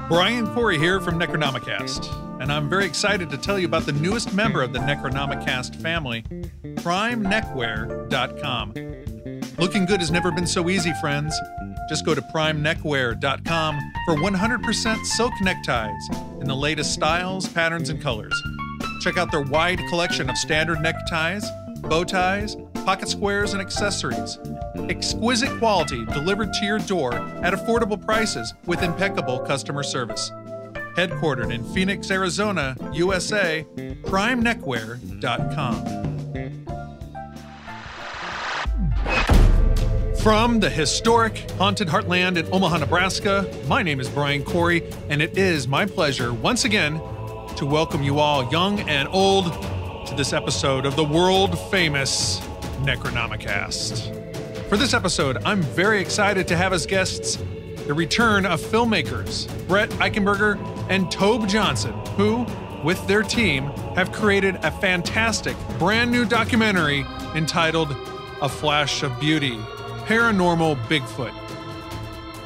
Brian Corey here from Necronomicast, and I'm very excited to tell you about the newest member of the Necronomicast family, PrimeNeckwear.com. Looking good has never been so easy, friends. Just go to PrimeNeckwear.com for 100% silk neckties in the latest styles, patterns, and colors. Check out their wide collection of standard neckties, bow ties, pocket squares, and accessories. Exquisite quality delivered to your door at affordable prices with impeccable customer service. Headquartered in Phoenix, Arizona, USA, PrimeNeckwear.com. From the historic Haunted Heartland in Omaha, Nebraska, my name is Brian Corey, and it is my pleasure once again to welcome you all, young and old, to this episode of the world-famous Necronomicast. For this episode, I'm very excited to have as guests the return of filmmakers Brett Eichenberger and Tobe Johnson, who, with their team, have created a fantastic brand new documentary entitled A Flash of Beauty, Paranormal Bigfoot.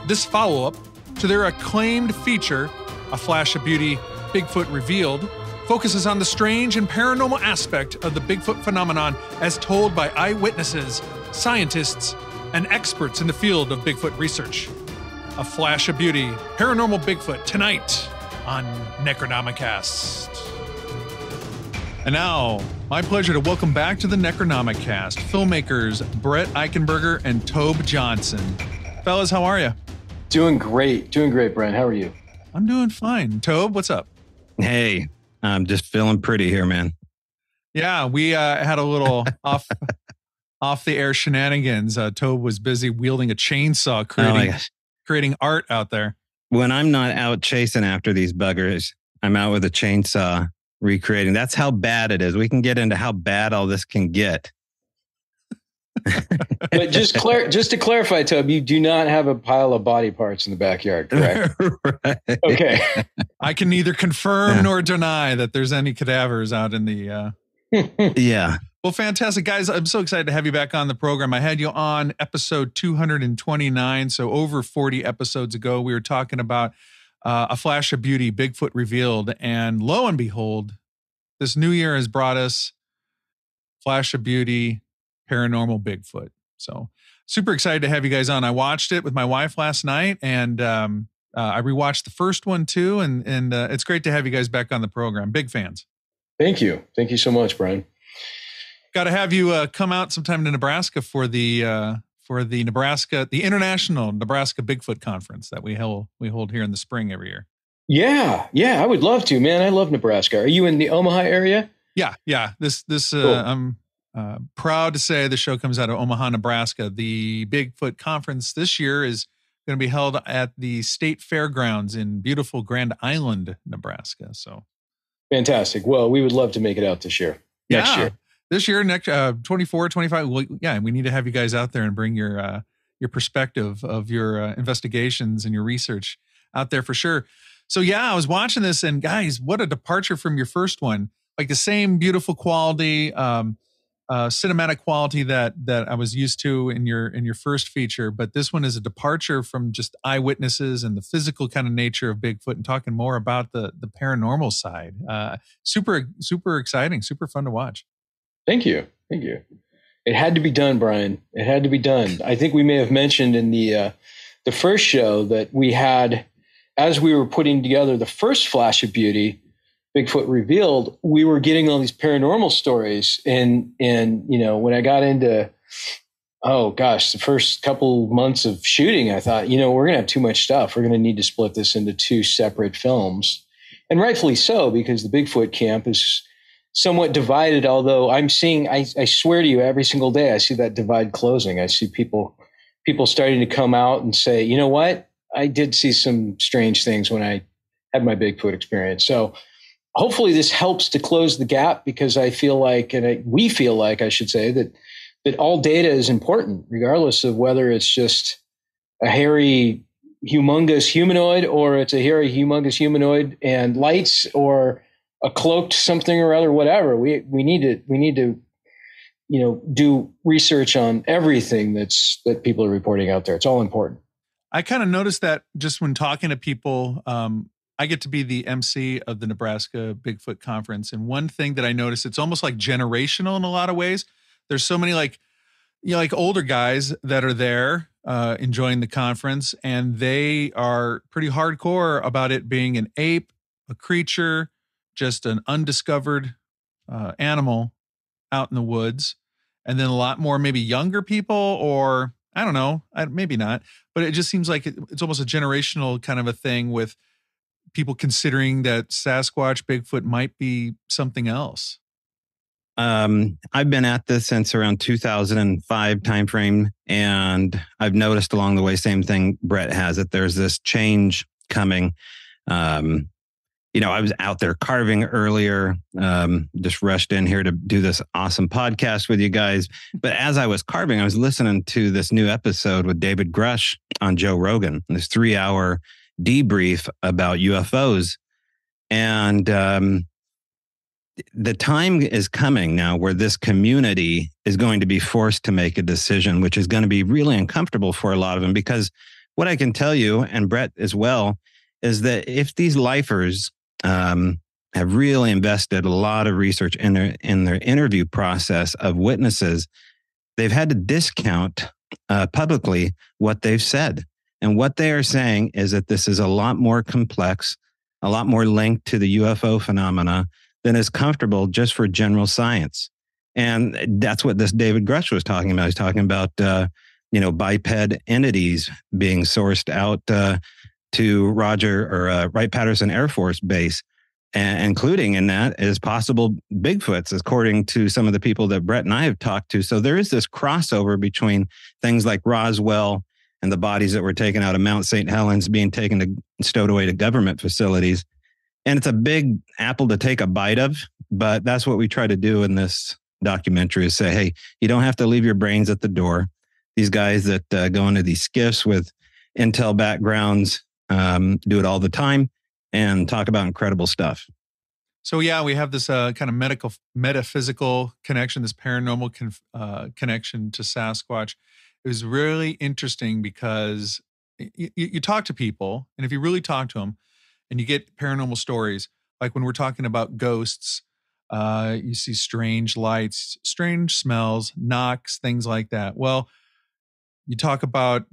This follow-up to their acclaimed feature, A Flash of Beauty, Bigfoot Revealed, focuses on the strange and paranormal aspect of the Bigfoot phenomenon as told by eyewitnesses, scientists, and experts in the field of Bigfoot research. A Flash of Beauty, Paranormal Bigfoot, tonight on Necronomicast. And now, my pleasure to welcome back to the Necronomicast filmmakers Brett Eichenberger and Tobe Johnson. Fellas, how are you? Doing great, Brent. How are you? I'm doing fine. Tobe, what's up? Hey, I'm just feeling pretty here, man. Yeah, we had a little off the air shenanigans. Tobe was busy wielding a chainsaw, creating art out there. When I'm not out chasing after these buggers, I'm out with a chainsaw recreating. That's how bad it is. We can get into how bad all this can get. But just to clarify, Tobe, you do not have a pile of body parts in the backyard, correct? Right. Okay. I can neither confirm nor deny that there's any cadavers out in the... Yeah. Well, fantastic, guys. I'm so excited to have you back on the program. I had you on episode 229, so over 40 episodes ago. We were talking about A Flash of Beauty, Bigfoot Revealed, and lo and behold, this new year has brought us Flash of Beauty, Paranormal Bigfoot. So super excited to have you guys on. I watched it with my wife last night, and I rewatched the first one too, and it's great to have you guys back on the program. Big fans. Thank you so much, Brian. Got to have you come out sometime to Nebraska for the International Nebraska Bigfoot Conference that we hold here in the spring every year. Yeah, I would love to, man. I love Nebraska. Are you in the Omaha area? Yeah. This cool. I'm proud to say the show comes out of Omaha, Nebraska. The Bigfoot Conference this year is going to be held at the State Fairgrounds in beautiful Grand Island, Nebraska. So fantastic. Well, we would love to make it out this year. Next year. This year, next 24, 25. Well, yeah, we need to have you guys out there and bring your perspective of your investigations and your research out there for sure. So yeah, I was watching this, and guys, what a departure from your first one. Like the same beautiful quality, cinematic quality that I was used to in your first feature, but this one is a departure from just eyewitnesses and the physical kind of nature of Bigfoot, and talking more about the paranormal side. Super exciting, super fun to watch. Thank you. It had to be done, Brian. It had to be done. I think we may have mentioned in the first show that we had, as we were putting together the first Flash of Beauty, Bigfoot Revealed, we were getting all these paranormal stories. And when I got into, the first couple months of shooting, I thought, we're going to have too much stuff. We're going to need to split this into two separate films. And rightfully so, because the Bigfoot camp is somewhat divided, although I'm seeing, I swear to you, every single day, I see that divide closing. I see people starting to come out and say, you know what? I did see some strange things when I had my Bigfoot experience. So hopefully this helps to close the gap, because I feel like, we feel like, I should say, that all data is important, regardless of whether it's just a hairy, humongous humanoid, or it's a hairy, humongous humanoid and lights, or a cloaked something or other, whatever. We need to do research on everything that people are reporting out there. It's all important. I kind of noticed that just when talking to people, I get to be the MC of the Nebraska Bigfoot Conference. And one thing that I noticed, it's almost like generational in a lot of ways. There's so many like older guys that are there enjoying the conference, and they are pretty hardcore about it being an ape, a creature, just an undiscovered animal out in the woods. And then a lot more maybe younger people, or I don't know, maybe not, but it just seems like it's almost a generational kind of a thing with people considering that Sasquatch, Bigfoot might be something else. I've been at this since around 2005 timeframe, and I've noticed along the way, same thing Brett has, that there's this change coming. I was out there carving earlier, just rushed in here to do this awesome podcast with you guys. But as I was carving, I was listening to this new episode with David Grush on Joe Rogan, this 3-hour debrief about UFOs. And the time is coming now where this community is going to be forced to make a decision, which is going to be really uncomfortable for a lot of them. Because what I can tell you, and Brett as well, is that if these lifers have really invested a lot of research in their interview process of witnesses, they've had to discount publicly what they've said. And what they are saying is that this is a lot more complex, a lot more linked to the UFO phenomena than is comfortable just for general science. And that's what this David Grush was talking about. He's talking about, biped entities being sourced out to Wright-Patterson Air Force Base, and including in that is possible Bigfoots, according to some of the people that Brett and I have talked to. So there is this crossover between things like Roswell and the bodies that were taken out of Mount St. Helens being stowed away to government facilities. And it's a big apple to take a bite of, but that's what we try to do in this documentary, is say, hey, you don't have to leave your brains at the door. These guys that go into these skiffs with intel backgrounds do it all the time and talk about incredible stuff. So yeah, we have this kind of metaphysical connection, this paranormal connection to Sasquatch. It was really interesting because you talk to people, and if you really talk to them, and you get paranormal stories, like when we're talking about ghosts, you see strange lights, strange smells, knocks, things like that. Well, you talk about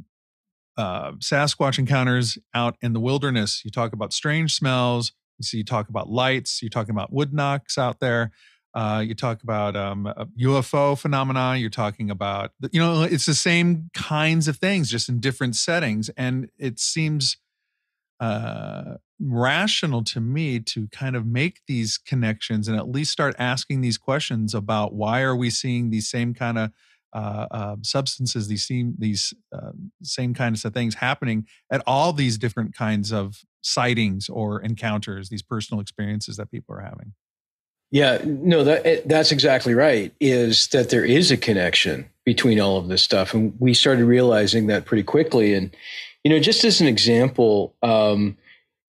Sasquatch encounters out in the wilderness. You talk about strange smells. You talk about lights. You're talking about wood knocks out there. You talk about UFO phenomena. You're talking about, it's the same kinds of things, just in different settings. And it seems rational to me to kind of make these connections and at least start asking these questions about why are we seeing these same kind of substances, these same kinds of things happening at all these different kinds of sightings or encounters, these personal experiences that people are having. Yeah, no, that's exactly right, is that there is a connection between all of this stuff. And we started realizing that pretty quickly. And, just as an example,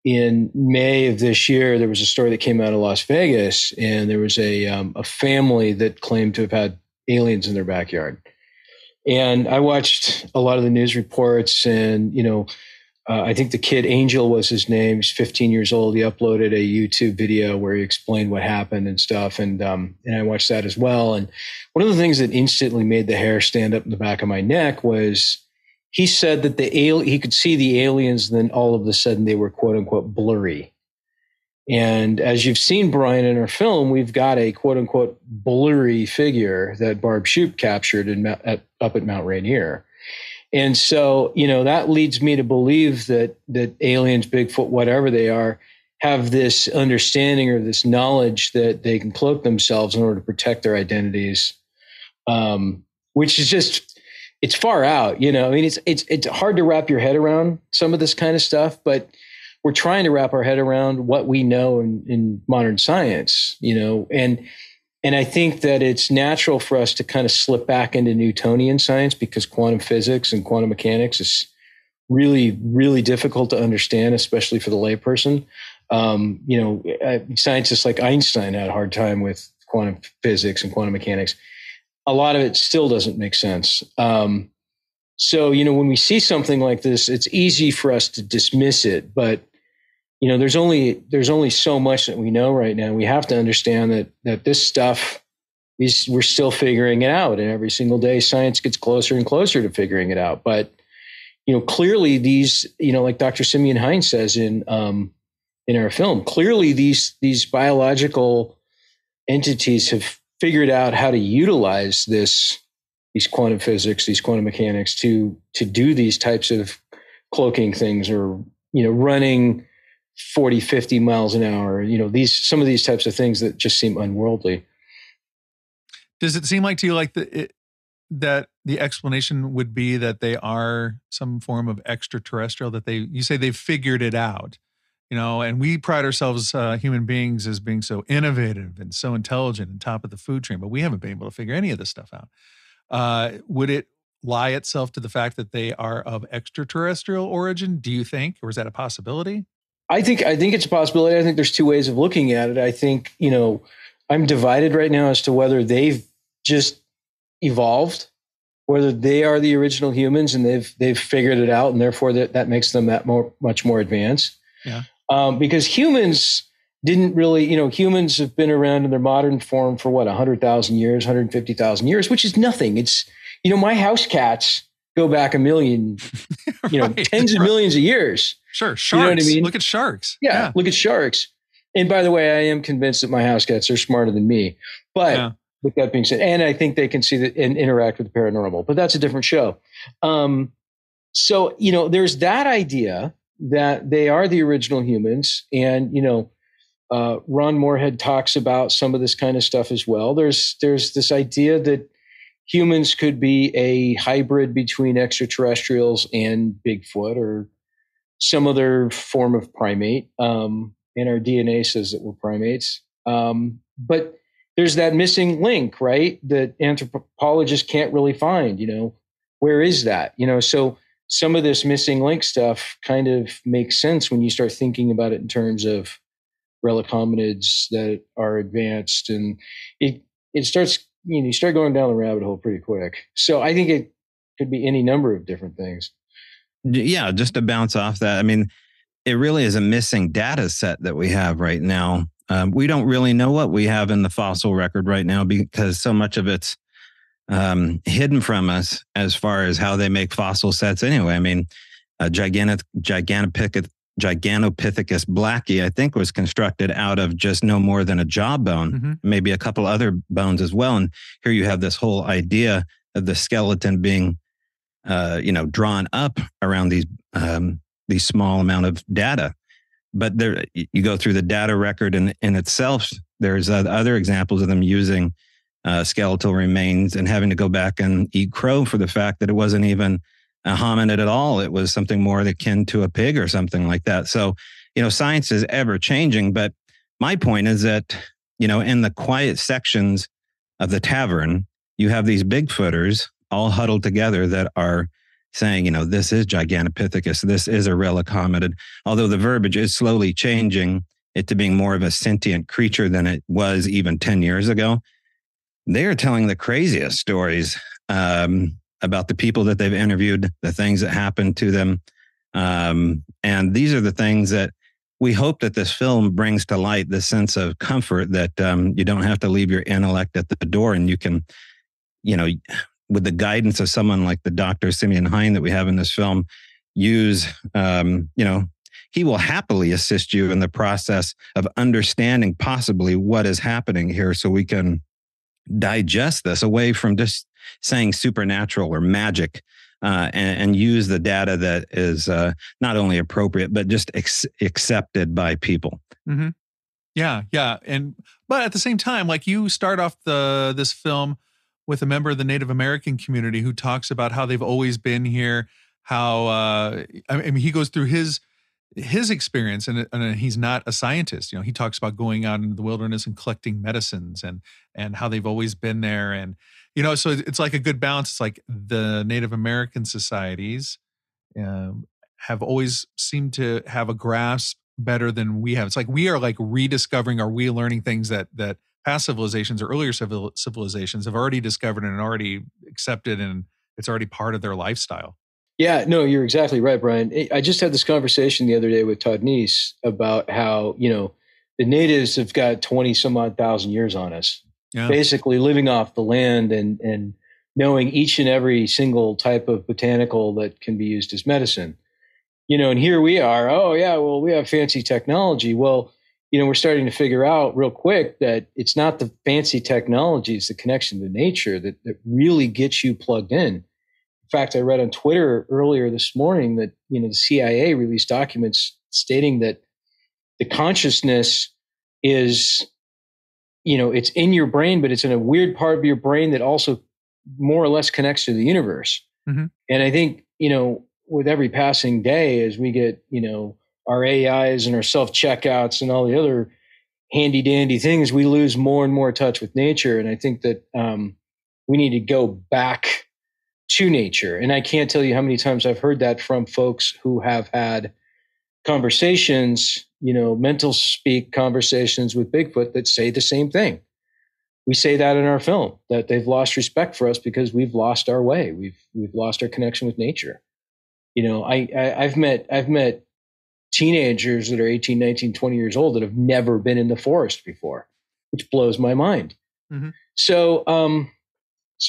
in May of this year, there was a story that came out of Las Vegas, and there was a family that claimed to have had aliens in their backyard. And I watched a lot of the news reports, and, I think the kid, Angel was his name. He's 15 years old. He uploaded a YouTube video where he explained what happened and stuff. And I watched that as well. And one of the things that instantly made the hair stand up in the back of my neck was he said that he could see the aliens, and then all of a sudden they were quote unquote blurry. And as you've seen, Brian, in our film, we've got a quote unquote blurry figure that Barb Shoup captured up at Mount Rainier. And so, that leads me to believe that aliens, Bigfoot, whatever they are, have this understanding or this knowledge that they can cloak themselves in order to protect their identities, which is just, it's far out. It's hard to wrap your head around some of this kind of stuff, but we're trying to wrap our head around what we know in modern science, and I think that it's natural for us to kind of slip back into Newtonian science, because quantum physics and quantum mechanics is really, really difficult to understand, especially for the layperson. Scientists like Einstein had a hard time with quantum physics and quantum mechanics. A lot of it still doesn't make sense. So, when we see something like this, it's easy for us to dismiss it. But, there's only so much that we know right now. We have to understand that this stuff we're still figuring it out, and every single day science gets closer and closer to figuring it out. But clearly these, like Dr. Simeon Hines says in our film, clearly these biological entities have figured out how to utilize these quantum physics, these quantum mechanics to do these types of cloaking things, or running 40, 50 miles an hour. Some of these types of things that just seem unworldly. Does it seem like to you like that the explanation would be that they are some form of extraterrestrial, that you say they've figured it out, and we pride ourselves, human beings, as being so innovative and so intelligent and top of the food chain, but we haven't been able to figure any of this stuff out. Would it lie itself to the fact that they are of extraterrestrial origin, do you think, or is that a possibility? I think it's a possibility. I think there's two ways of looking at it. I think, I'm divided right now as to whether they've just evolved, whether they are the original humans and they've figured it out, and therefore that makes them much more advanced. Yeah. Because humans didn't really, humans have been around in their modern form for 100,000 years, 150,000 years, which is nothing. It's, my house cats go back a million, right, tens of millions of years. Sure. Sharks. You know what I mean? Look at sharks. Yeah. Look at sharks. And by the way, I am convinced that my house cats are smarter than me. But with that being said, and I think they can see that and interact with the paranormal, but that's a different show. So, there's that idea that they are the original humans. And, Ron Moorhead talks about some of this kind of stuff as well. There's this idea that humans could be a hybrid between extraterrestrials and Bigfoot or some other form of primate. And our DNA says that we're primates. But there's that missing link, right? That anthropologists can't really find, where is that? So some of this missing link stuff kind of makes sense when you start thinking about it in terms of relic hominids that are advanced, and it starts, you start going down the rabbit hole pretty quick. So I think it could be any number of different things. Yeah, just to bounce off that, I mean, it really is a missing data set that we have right now. We don't really know what we have in the fossil record right now because so much of it's hidden from us as far as how they make fossil sets anyway. I mean, Gigantopithecus blacki, I think, was constructed out of just no more than a jawbone, maybe a couple other bones as well. And here you have this whole idea of the skeleton being, drawn up around these small amount of data. But there, you go through the data record in itself. There's other examples of them using skeletal remains and having to go back and eat crow for the fact that it wasn't even a hominid at all. It was something more akin to a pig or something like that. So, science is ever changing. But my point is that, in the quiet sections of the tavern, you have these Bigfooters all huddled together that are saying, this is Gigantopithecus, this is a relic hominid, although the verbiage is slowly changing it to being more of a sentient creature than it was even 10 years ago. They are telling the craziest stories about the people that they've interviewed, the things that happened to them. And these are the things that we hope that this film brings to light, the sense of comfort that you don't have to leave your intellect at the door, and you can, with the guidance of someone like the Dr. Simeon Hine that we have in this film, use, he will happily assist you in the process of understanding possibly what is happening here so we can digest this away from just saying supernatural or magic and use the data that is not only appropriate, but just accepted by people. Mm-hmm. Yeah. But at the same time, like, you start off this film with a member of the Native American community who talks about how they've always been here, how, he goes through his experience, and he's not a scientist. He talks about going out into the wilderness and collecting medicines and how they've always been there. And, so it's like a good balance. It's like the Native American societies have always seemed to have a grasp better than we have. It's like we are like rediscovering or relearning things that past civilizations or earlier civilizations have already discovered and already accepted, and it's already part of their lifestyle. Yeah, no, you're exactly right, Brian. I just had this conversation the other day with Todd Neese about how, the natives have got 20 some odd thousand years on us, Yeah. basically living off the land and knowing each and every single type of botanical that can be used as medicine. And here we are. Oh, yeah, well, we have fancy technology. Well, we're starting to figure out real quick that it's not the fancy technology, it's the connection to nature that really gets you plugged in. In fact, I read on Twitter earlier this morning that, the CIA released documents stating that the consciousness is, it's in your brain, but it's in a weird part of your brain that also more or less connects to the universe. Mm-hmm. And I think, with every passing day, as we get, our AIs and our self-checkouts and all the other handy dandy things, we lose more and more touch with nature. And I think that we need to go back to nature. And I can't tell you how many times I've heard that from folks who have had conversations, mental speak conversations with Bigfoot that say the same thing. We say that in our film, that they've lost respect for us because we've lost our way. We've lost our connection with nature. I've met teenagers that are 18, 19, 20 years old that have never been in the forest before, which blows my mind. Mm-hmm. So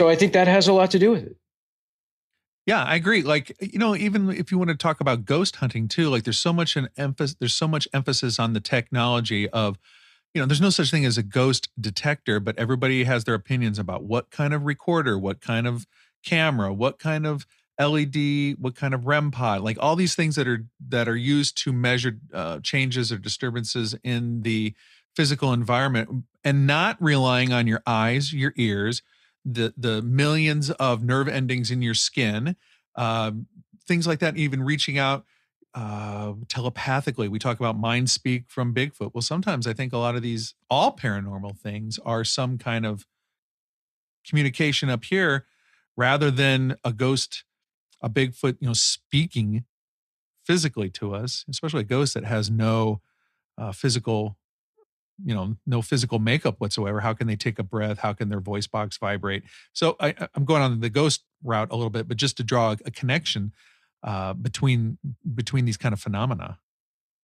I think that has a lot to do with it. Yeah, I agree. Like, even if you want to talk about ghost hunting too, like there's so much emphasis on the technology of, there's no such thing as a ghost detector, but everybody has their opinions about what kind of recorder, what kind of camera, what kind of LED, what kind of REM pod, like all these things that are used to measure changes or disturbances in the physical environment, and not relying on your eyes, your ears, the millions of nerve endings in your skin, things like that, even reaching out telepathically. We talk about mind speak from Bigfoot. Well, sometimes I think a lot of all paranormal things are some kind of communication up here rather than a ghost, a Bigfoot, speaking physically to us, especially a ghost that has no physical makeup whatsoever. How can they take a breath? How can their voice box vibrate? So I'm going on the ghost route a little bit, but just to draw a connection between these kind of phenomena.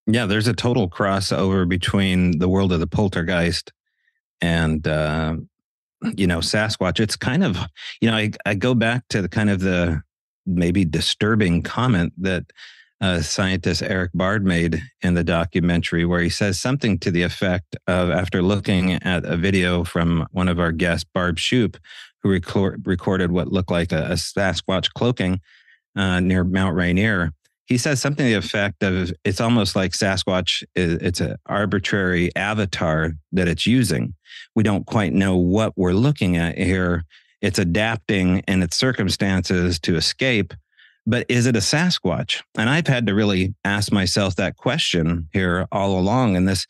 Yeah, there's a total crossover between the world of the poltergeist and Sasquatch. It's kind of, I go back to the maybe disturbing comment that scientist Eric Bard made in the documentary, where he says something to the effect of, after looking at a video from one of our guests, Barb Shoop, who recorded what looked like a Sasquatch cloaking near Mount Rainier. He says something to the effect of, it's almost like Sasquatch, it's an arbitrary avatar that it's using. We don't quite know what we're looking at here. It's adapting in its circumstances to escape. But is it a Sasquatch? And I've had to really ask myself that question here all along. And this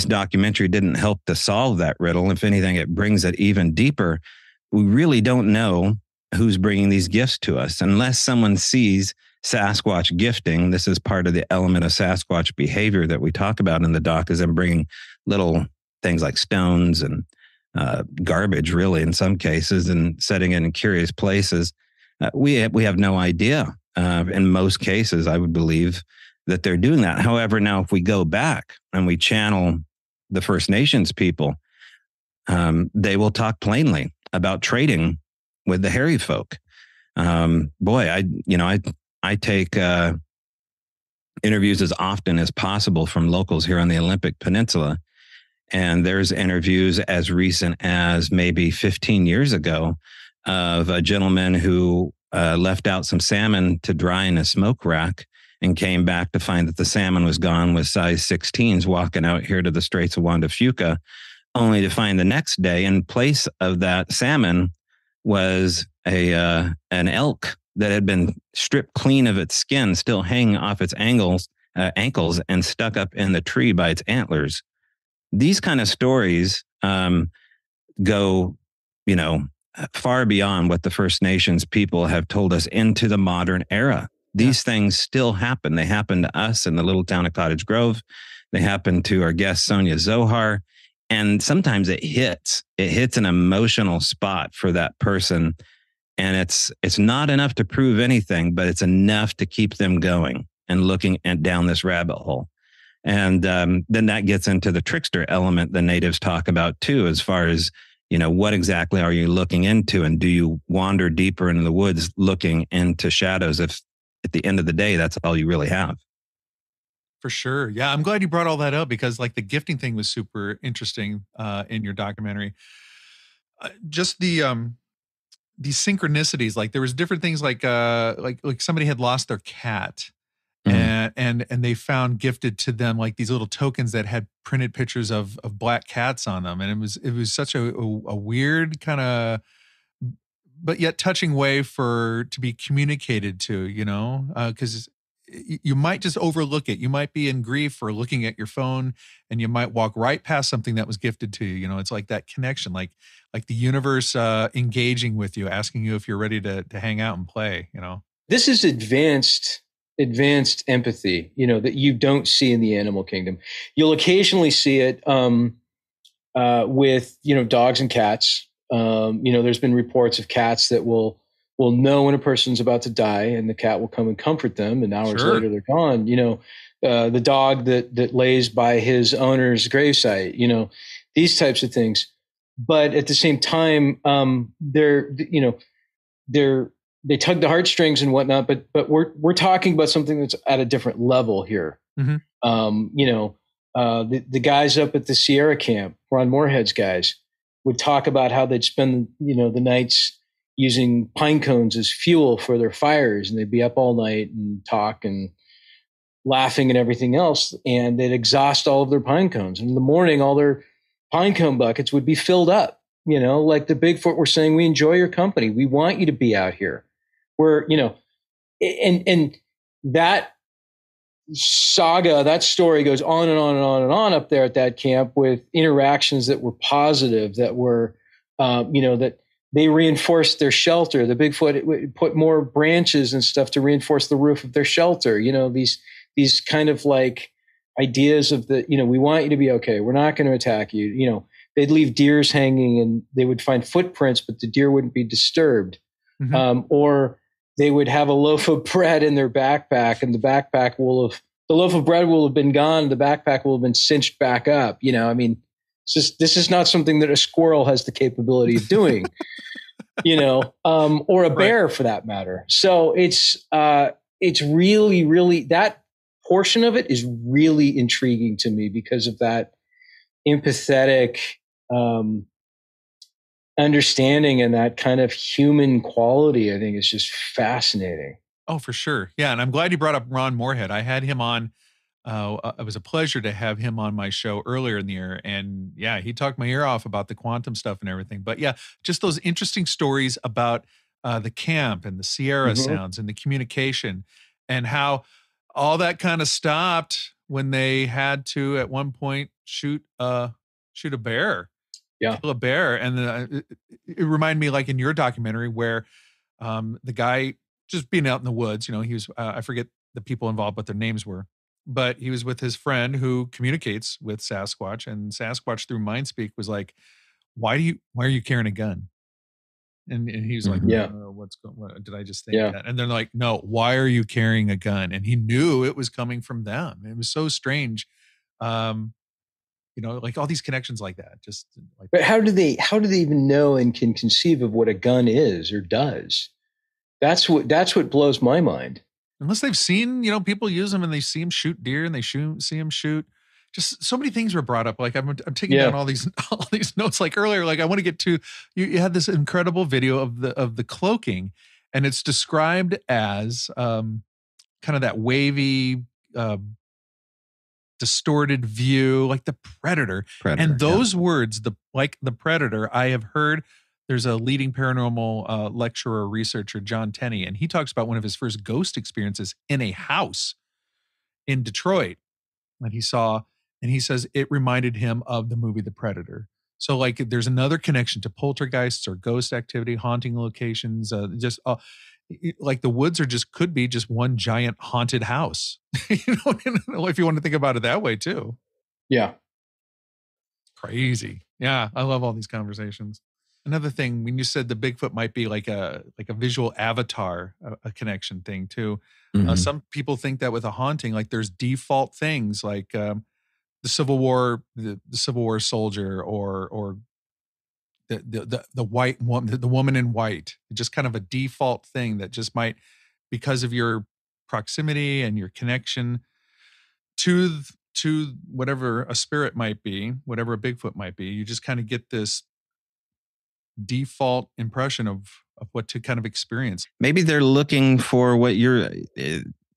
documentary didn't help to solve that riddle. If anything, it brings it even deeper. We really don't know who's bringing these gifts to us unless someone sees Sasquatch gifting. This is part of the element of Sasquatch behavior that we talk about in the doc, is them bringing little things like stones and garbage, really, in some cases, and setting it in curious places. We have no idea. In most cases, I would believe that they're doing that. However, now if we go back and we channel the First Nations people, they will talk plainly about trading with the hairy folk. I take interviews as often as possible from locals here on the Olympic Peninsula. And there's interviews as recent as maybe 15 years ago of a gentleman who left out some salmon to dry in a smoke rack and came back to find that the salmon was gone, with size 16s, walking out here to the Straits of Juan de Fuca, only to find the next day in place of that salmon was an elk that had been stripped clean of its skin, still hanging off its ankles and stuck up in the tree by its antlers. These kind of stories go, far beyond what the First Nations people have told us into the modern era. These things still happen. They happen to us in the little town of Cottage Grove. They happen to our guest, Sonia Zohar. And sometimes it hits an emotional spot for that person. And it's not enough to prove anything, but it's enough to keep them going and looking down this rabbit hole. And then that gets into the trickster element the natives talk about too, as far as, what exactly are you looking into? And do you wander deeper into the woods looking into shadows if at the end of the day, that's all you really have? For sure. Yeah. I'm glad you brought all that up because like the gifting thing was super interesting in your documentary. Just these synchronicities, like there was different things like somebody had lost their cat. And they found gifted to them like these little tokens that had printed pictures of black cats on them, and it was such a weird kind of, but yet touching way to be communicated to, because you might just overlook it. You might be in grief for looking at your phone, and you might walk right past something that was gifted to you. It's like that connection, like the universe engaging with you, asking you if you're ready to hang out and play. This is advanced empathy, that you don't see in the animal kingdom. You'll occasionally see it with, dogs and cats. There's been reports of cats that will know when a person's about to die, and the cat will come and comfort them, and hours later they're gone. The dog that lays by his owner's gravesite, these types of things. But at the same time, they tug the heartstrings and whatnot, but we're talking about something that's at a different level here. Mm-hmm. The guys up at the Sierra camp, Ron Moorhead's guys, would talk about how they'd spend, the nights using pine cones as fuel for their fires, and they'd be up all night and talk and laughing and everything else, and they'd exhaust all of their pine cones. And in the morning, all their pine cone buckets would be filled up. Like the Bigfoot were saying, we enjoy your company. We want you to be out here. Where, and that saga, that story goes on and on and on and on up there at that camp, with interactions that were positive, that were, that they reinforced their shelter. The Bigfoot put more branches and stuff to reinforce the roof of their shelter. These kind of like ideas of we want you to be okay. We're not going to attack you. They'd leave deers hanging, and they would find footprints, but the deer wouldn't be disturbed. Mm-hmm. Or they would have a loaf of bread in their backpack, and the loaf of bread will have been gone. The backpack will have been cinched back up. This is not something that a squirrel has the capability of doing, or a bear for that matter. So it's really, really, that portion of it is really intriguing to me because of that empathetic, understanding, and that kind of human quality. I think is just fascinating. Oh, for sure. Yeah. And I'm glad you brought up Ron Moorhead. I had him on. It was a pleasure to have him on my show earlier in the year. And yeah, he talked my ear off about the quantum stuff and everything. But yeah, just those interesting stories about the camp and the Sierra sounds and the communication, and how all that kind of stopped when they had to, at one point, shoot a bear. Yeah. Kill a bear. And it reminded me, like in your documentary, where the guy just being out in the woods, he was, I forget the people involved, what their names were, but he was with his friend who communicates with Sasquatch, and Sasquatch through Mindspeak was like, why are you carrying a gun? And he was like, what did I just think that? And they're like, no, why are you carrying a gun? And he knew it was coming from them. It was so strange. Like all these connections like that. Just like, but how do they even know and can conceive of what a gun is or does? That's what blows my mind. Unless they've seen, people use them, and they see them shoot deer, and they see them shoot. Just so many things were brought up. Like I'm taking down all these notes. Like earlier, like I want to get to, you had this incredible video of the cloaking, and it's described as kind of that wavy, distorted view, like the predator. And those words, the predator, I have heard. There's a leading paranormal lecturer, researcher, John Tenney, and he talks about one of his first ghost experiences in a house in Detroit that he saw, and he says it reminded him of the movie The Predator. So like there's another connection to poltergeists or ghost activity, haunting locations, like the woods could be just one giant haunted house. If you want to think about it that way too. Yeah. Crazy. Yeah. I love all these conversations. Another thing, when you said the Bigfoot might be like a visual avatar, a connection thing too. Some people think that with a haunting, like there's default things like the Civil War, the Civil War soldier, or the white woman, the woman in white. Just kind of a default thing that just might, because of your proximity and your connection to whatever a spirit might be, whatever a Bigfoot might be, you just kind of get this default impression of what to kind of experience. Maybe they're looking for what you're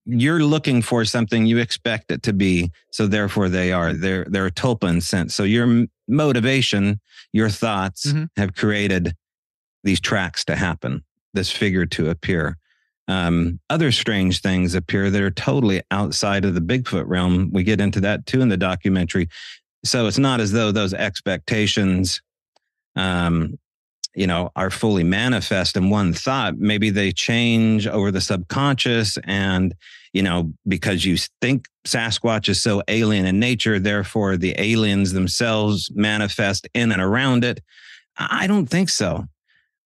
looking for, something you expect it to be. So therefore they are. They're a tulpa sense. So your motivation, your thoughts have created these tracks to happen, this figure to appear. Other strange things appear that are totally outside of the Bigfoot realm. We get into that too in the documentary. So it's not as though those expectations, are fully manifest in one thought. Maybe they change over the subconscious, and, because you think Sasquatch is so alien in nature, therefore the aliens themselves manifest in and around it. I don't think so.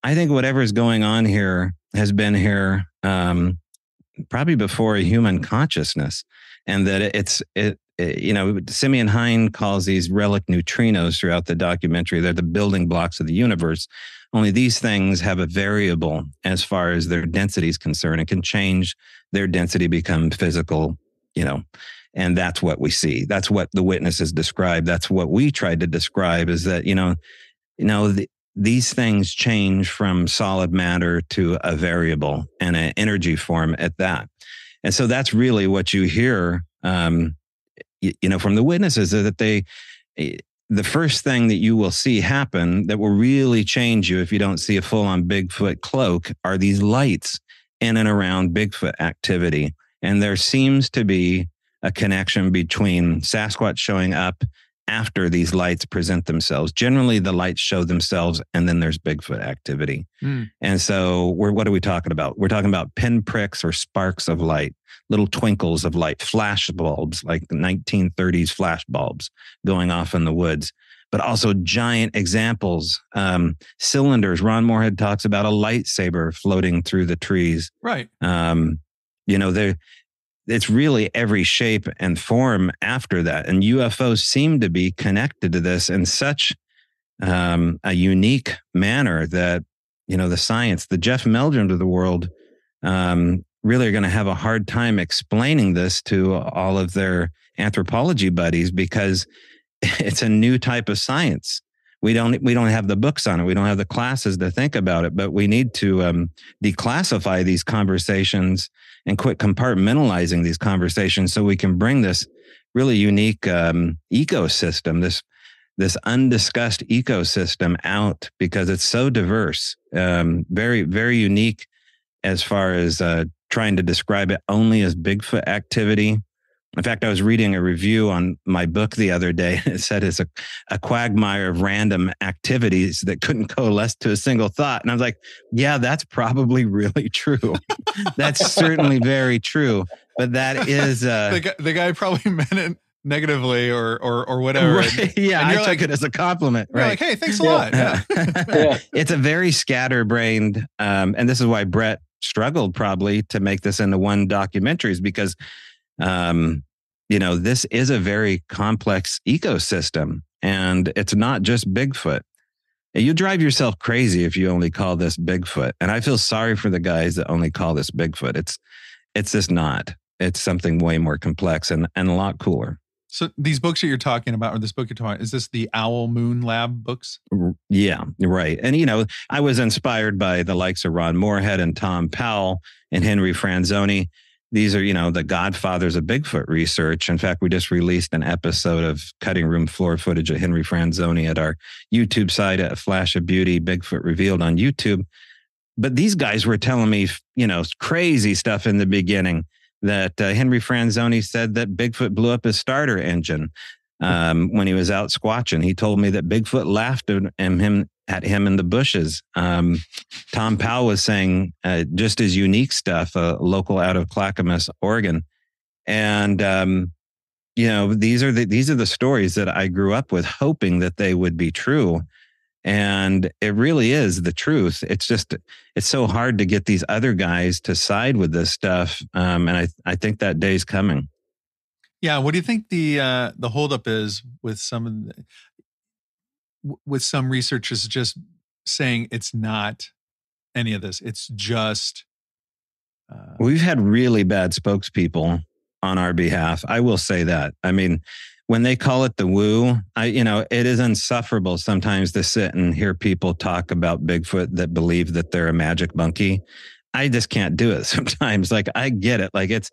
I think whatever is going on here has been here probably before human consciousness, and that Simeon Hine calls these relic neutrinos throughout the documentary. They're the building blocks of the universe. Only these things have a variable as far as their density is concerned. It can change their density, become physical, and that's what we see. That's what the witnesses describe. That's what we tried to describe, is that, these things change from solid matter to a variable and an energy form at that. And so that's really what you hear, from the witnesses, is that the first thing that you will see happen that will really change you if you don't see a full-on Bigfoot cloak are these lights in and around Bigfoot activity. And there seems to be a connection between Sasquatch showing up after these lights present themselves. Generally, the lights show themselves, and then there's Bigfoot activity. And so what are we talking about? We're talking about pinpricks or sparks of light, little twinkles of light, flash bulbs, like the 1930s flash bulbs going off in the woods, but also giant examples, cylinders. Ron Moorhead talks about a lightsaber floating through the trees. Right. It's really every shape and form after that. And UFOs seem to be connected to this in such a unique manner that, the science, the Jeff Meldrums of the world, really are going to have a hard time explaining this to all of their anthropology buddies, because it's a new type of science. We don't have the books on it. We don't have the classes to think about it, but we need to declassify these conversations and quit compartmentalizing these conversations so we can bring this really unique ecosystem, this undiscussed ecosystem out, because it's so diverse, very, very unique as far as trying to describe it only as Bigfoot activity. In fact, I was reading a review on my book the other day. It said it's a quagmire of random activities that couldn't coalesce to a single thought. And I was like, yeah, that's probably really true. That's certainly very true. But that is... the guy probably meant it negatively or whatever. Right. Yeah, I took it as a compliment. Right. Like, hey, thanks a lot. Yeah. It's a very scatterbrained, and this is why Brett struggled probably to make this into one documentary, is because... this is a very complex ecosystem, and it's not just Bigfoot. You drive yourself crazy if you only call this Bigfoot. And I feel sorry for the guys that only call this Bigfoot. It's just not. It's something way more complex and a lot cooler. So these books that you're talking about, or this book you're talking about, is this the Owl Moon Lab books? Yeah, right. And, I was inspired by the likes of Ron Moorhead and Tom Powell and Henry Franzoni. These are, the godfathers of Bigfoot research. In fact, we just released an episode of cutting room floor footage of Henry Franzoni at our YouTube site at Flash of Beauty, Bigfoot Revealed on YouTube. But these guys were telling me, crazy stuff in the beginning, that Henry Franzoni said that Bigfoot blew up his starter engine when he was out squatching. He told me that Bigfoot laughed at him in the bushes. Tom Powell was saying just as unique stuff, a local out of Clackamas, Oregon. And, these are the stories that I grew up with, hoping that they would be true. And it really is the truth. It's just, it's so hard to get these other guys to side with this stuff. And I think that day's coming. Yeah. What do you think the holdup is with with some researchers just saying it's not any of this? It's just. We've had really bad spokespeople on our behalf. I will say that. I mean, when they call it the woo, it is insufferable sometimes to sit and hear people talk about Bigfoot that believe that they're a magic monkey. I just can't do it sometimes. Like, I get it. Like, it's,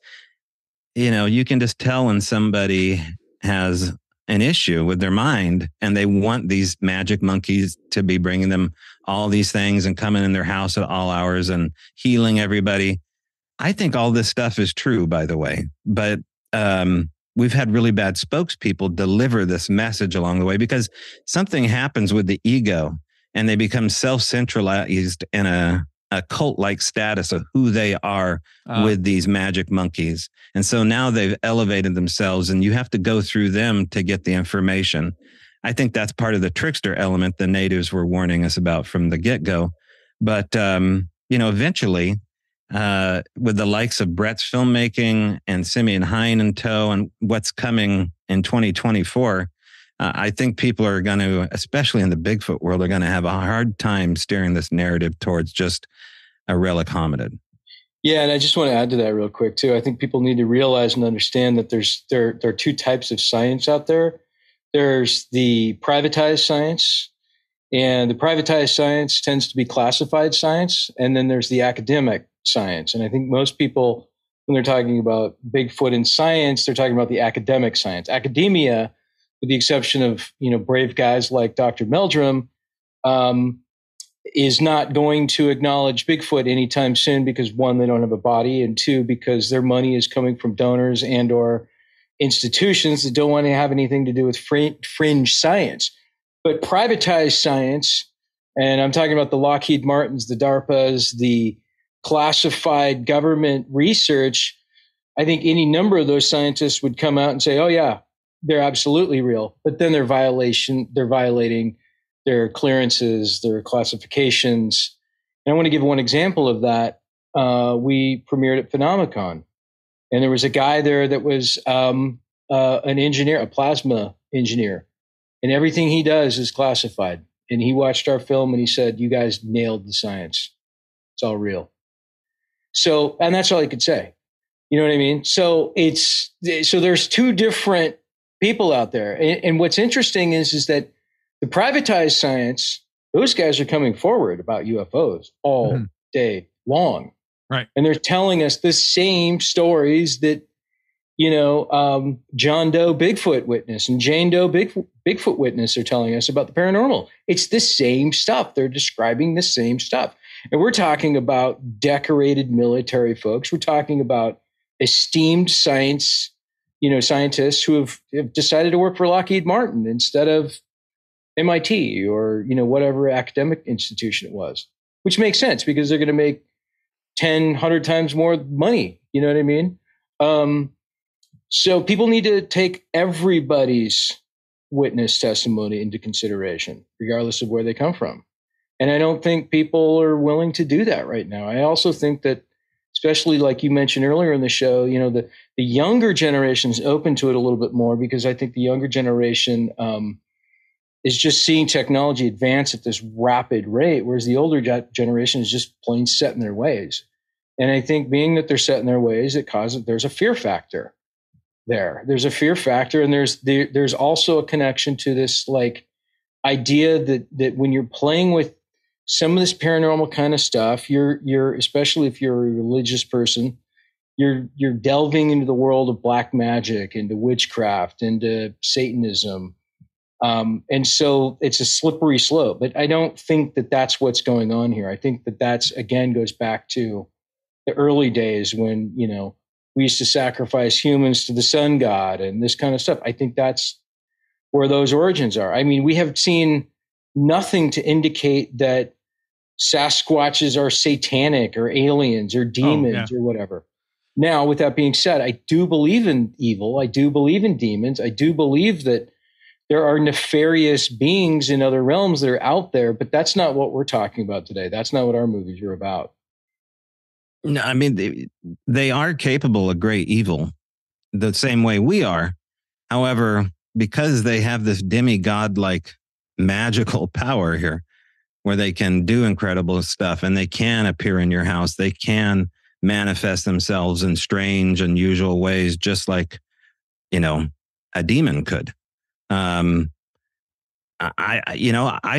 you can just tell when somebody has an issue with their mind and they want these magic monkeys to be bringing them all these things and coming in their house at all hours and healing everybody. I think all this stuff is true, by the way, but we've had really bad spokespeople deliver this message along the way because something happens with the ego and they become self-centralized in a cult-like status of who they are with these magic monkeys. And so now they've elevated themselves and you have to go through them to get the information. I think that's part of the trickster element the natives were warning us about from the get-go. But, eventually, with the likes of Brett's filmmaking and Simeon Hine in tow and what's coming in 2024, I think people are going to, especially in the Bigfoot world, are going to have a hard time steering this narrative towards just a relic hominid. Yeah, and I just want to add to that real quick too. I think people need to realize and understand that there are two types of science out there. There's the privatized science, and the privatized science tends to be classified science, and then there's the academic science. And I think most people, when they're talking about Bigfoot and science, they're talking about the academic science. Academia, with the exception of brave guys like Dr. Meldrum, is not going to acknowledge Bigfoot anytime soon because, one, they don't have a body, and two, because their money is coming from donors and or institutions that don't want to have anything to do with fringe science. But privatized science, and I'm talking about the Lockheed Martins, the DARPAs, the classified government research, I think any number of those scientists would come out and say, oh yeah, they're absolutely real. But then they're violating their clearances, their classifications. And I want to give one example of that. We premiered at Phenomicon, and there was a guy there that was an engineer, a plasma engineer, and everything he does is classified. And he watched our film and he said, you guys nailed the science. It's all real. So, and that's all he could say. You know what I mean? So there's two different people out there. And what's interesting is that the privatized science, those guys are coming forward about UFOs all day long. Right. And they're telling us the same stories that, John Doe Bigfoot witness and Jane Doe Bigfoot witness are telling us about the paranormal. It's the same stuff. They're describing the same stuff. And we're talking about decorated military folks. We're talking about esteemed scientists who have decided to work for Lockheed Martin instead of MIT or, whatever academic institution it was, which makes sense because they're going to make 10, 100 times more money. You know what I mean? So people need to take everybody's witness testimony into consideration, regardless of where they come from. And I don't think people are willing to do that right now. I also think that, especially like you mentioned earlier in the show, the younger generation is open to it a little bit more because I think the younger generation is just seeing technology advance at this rapid rate, whereas the older generation is just plain set in their ways. And I think being that they're set in their ways, there's a fear factor there. There's a fear factor, and there's also a connection to this like idea that when you're playing with some of this paranormal kind of stuff, you're especially if you're a religious person, you're delving into the world of black magic, into witchcraft, into Satanism. And so it's a slippery slope, but I don't think that that's what's going on here. I think that that's, again, goes back to the early days when, we used to sacrifice humans to the sun god and this kind of stuff. I think that's where those origins are. I mean, we have seen nothing to indicate that Sasquatches are satanic or aliens or demons or whatever. Now, with that being said, I do believe in evil. I do believe in demons. I do believe that there are nefarious beings in other realms that are out there, but that's not what we're talking about today. That's not what our movies are about. No, I mean, they are capable of great evil the same way we are. However, because they have this demigod-like magical power here where they can do incredible stuff and they can appear in your house, they can manifest themselves in strange, unusual ways, just like, a demon could. I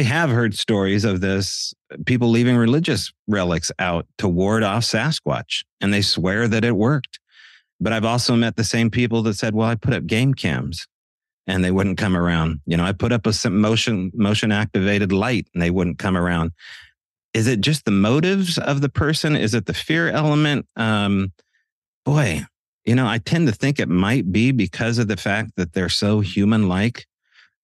have heard stories of this, people leaving religious relics out to ward off Sasquatch, and they swear that it worked. But I've also met the same people that said, well, I put up game cams and they wouldn't come around. I put up a motion activated light and they wouldn't come around. Is it just the motives of the person? Is it the fear element? Boy, I tend to think it might be because of the fact that they're so human-like.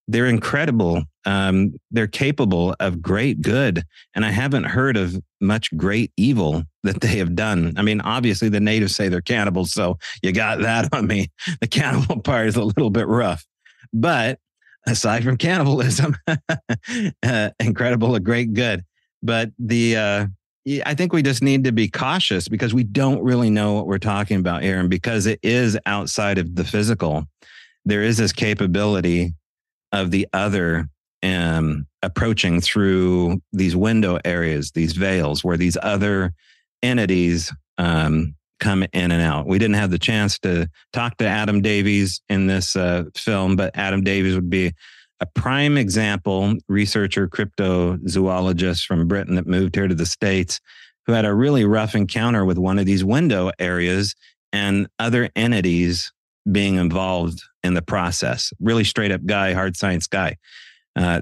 They're incredible. They're capable of great good. And I haven't heard of much great evil that they have done. I mean, obviously the natives say they're cannibals, so you got that on me. The cannibal part is a little bit rough. But aside from cannibalism, incredible, a great good. But I think we just need to be cautious because we don't really know what we're talking about here. And because it is outside of the physical, there is this capability of the other approaching through these window areas, these veils, where these other entities come in and out. We didn't have the chance to talk to Adam Davies in this film, but Adam Davies would be a prime example, researcher, cryptozoologist from Britain that moved here to the States, who had a really rough encounter with one of these window areas and other entities being involved in the process. Really straight up guy, hard science guy.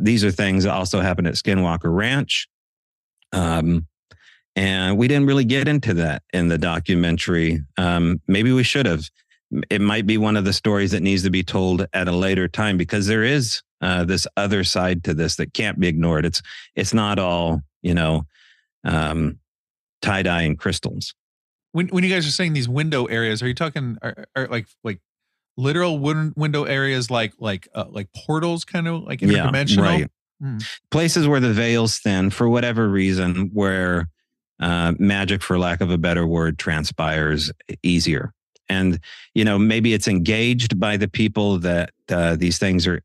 These are things that also happen at Skinwalker Ranch. And we didn't really get into that in the documentary. Maybe we should have. It might be one of the stories that needs to be told at a later time because there is this other side to this that can't be ignored. It's not all, tie-dye and crystals. When you guys are saying these window areas, are you talking are like literal window areas like portals, kind of like interdimensional? Yeah, right. Places where the veil's thin for whatever reason, where magic, for lack of a better word, transpires easier. And, maybe it's engaged by the people that these things are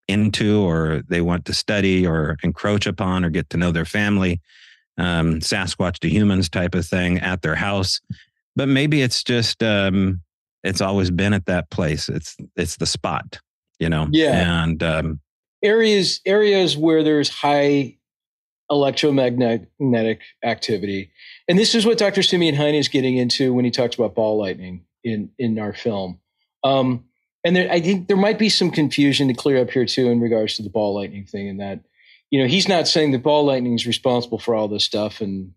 into, or they want to study or encroach upon or get to know their family. Sasquatch to humans type of thing at their house. But maybe it's just, it's always been at that place. It's the spot, Yeah. And areas where there's high electromagnetic activity. And this is what Dr. Simeon Heine is getting into when he talks about ball lightning in our film. And I think there might be some confusion to clear up here too in regards to the ball lightning thing, and that, he's not saying that ball lightning is responsible for all this stuff and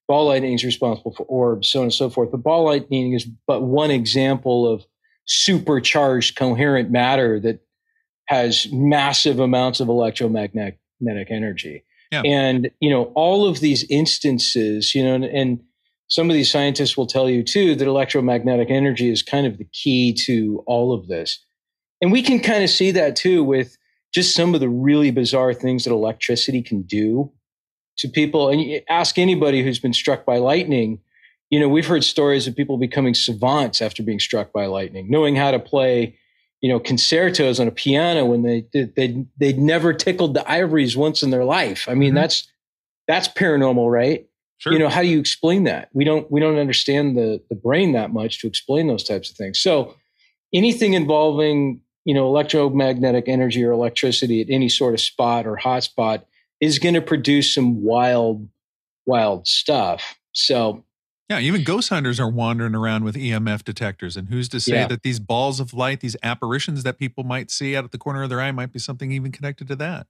ball lightning is responsible for orbs, so on and so forth. But ball lightning is but one example of supercharged coherent matter that has massive amounts of electromagnetic energy. Yeah. And, all of these instances, and some of these scientists will tell you too, that electromagnetic energy is kind of the key to all of this. And we can kind of see that too with just some of the really bizarre things that electricity can do to people. And you ask anybody who's been struck by lightning, we've heard stories of people becoming savants after being struck by lightning, knowing how to play, concertos on a piano when they'd never tickled the ivories once in their life. I mean, that's paranormal, right? Sure. How do you explain that? We don't understand the brain that much to explain those types of things. So anything involving, electromagnetic energy or electricity at any sort of spot or hotspot is going to produce some wild stuff. So yeah, even ghost hunters are wandering around with EMF detectors. And who's to say that these balls of light, these apparitions that people might see out of the corner of their eye might be something even connected to that?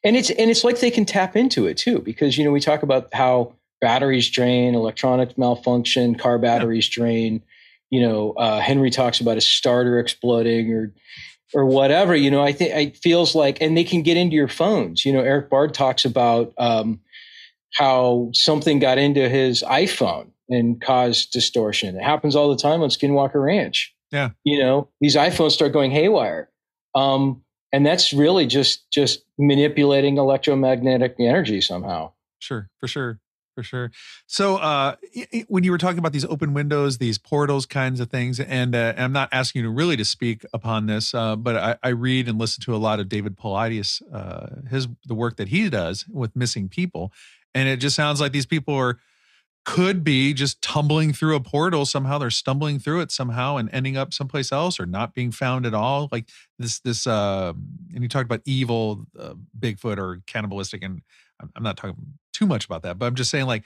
And it's like they can tap into it too, because, we talk about how batteries drain, electronics malfunction, car batteries drain. Henry talks about a starter exploding or whatever. I think it feels like, and they can get into your phones. Eric Bard talks about how something got into his iPhone and caused distortion. It happens all the time on Skinwalker Ranch. Yeah. These iPhones start going haywire. And that's really just manipulating electromagnetic energy somehow. Sure, for sure. For sure. So when you were talking about these open windows, these portals kinds of things, and I'm not asking you really to speak upon this, but I read and listen to a lot of David Paulides, the work that he does with missing people. And it just sounds like these people could be just tumbling through a portal somehow. They're stumbling through it somehow and ending up someplace else or not being found at all. Like this, and you talked about evil Bigfoot or cannibalistic, and I'm not talking too much about that, but I'm just saying, like,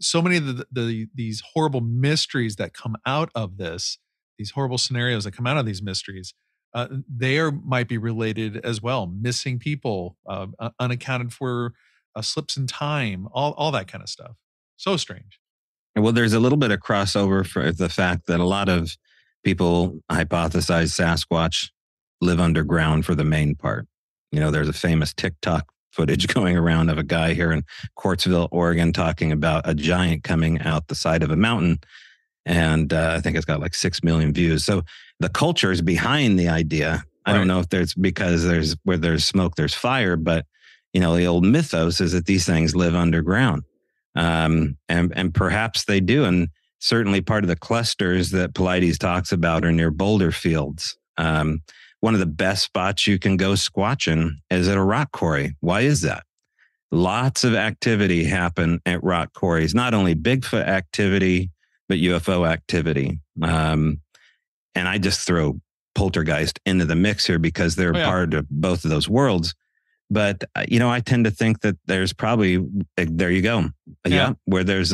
so many of these horrible mysteries that come out of this, these horrible scenarios that come out of these mysteries, might be related as well. Missing people, unaccounted for slips in time, all that kind of stuff. So strange. Well, there's a little bit of crossover for the fact that a lot of people hypothesize Sasquatch live underground for the main part. There's a famous TikTok footage going around of a guy here in Quartzville, Oregon, talking about a giant coming out the side of a mountain. And I think it's got like 6 million views. So the culture is behind the idea. I don't know if there's because where there's smoke, there's fire, but the old mythos is that these things live underground. And perhaps they do. And certainly part of the clusters that Paulides talks about are near boulder fields. One of the best spots you can go squatching is at a rock quarry. Why is that? Lots of activity happen at rock quarries, not only Bigfoot activity, but UFO activity. And I just throw poltergeist into the mix here because they're part of both of those worlds. But, I tend to think that there's probably, there you go. Yeah. Where there's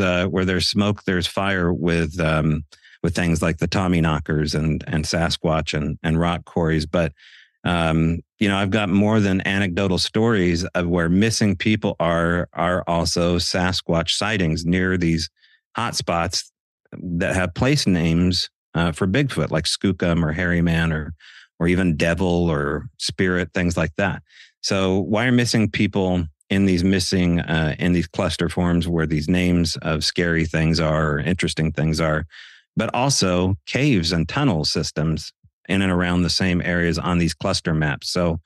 smoke, there's fire with things like the Tommy knockers and Sasquatch and rock quarries. But, I've got more than anecdotal stories of where missing people are also Sasquatch sightings near these hotspots that have place names for Bigfoot, like Skookum or Hairy Man or even Devil or Spirit, things like that. So why are missing people in these cluster forms where these names of scary things are or interesting things are, but also caves and tunnel systems in and around the same areas on these cluster maps. So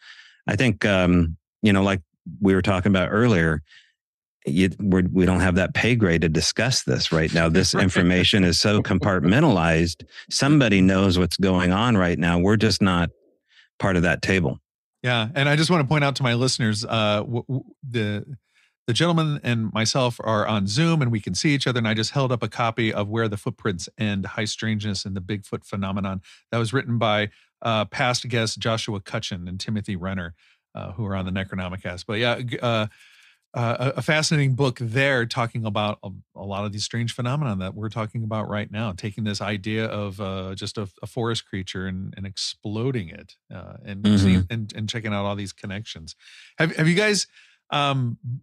I think, like we were talking about earlier, we don't have that pay grade to discuss this right now. This information is so compartmentalized. Somebody knows what's going on right now. We're just not part of that table. Yeah. And I just want to point out to my listeners, the gentleman and myself are on Zoom and we can see each other. And I just held up a copy of Where the Footprints End, High Strangeness and the Bigfoot Phenomenon. That was written by past guests Joshua Cutchin and Timothy Renner, who are on the Necronomicast. But yeah, a fascinating book there talking about a lot of these strange phenomena that we're talking about right now, taking this idea of just a forest creature and exploding it and checking out all these connections. Have you guys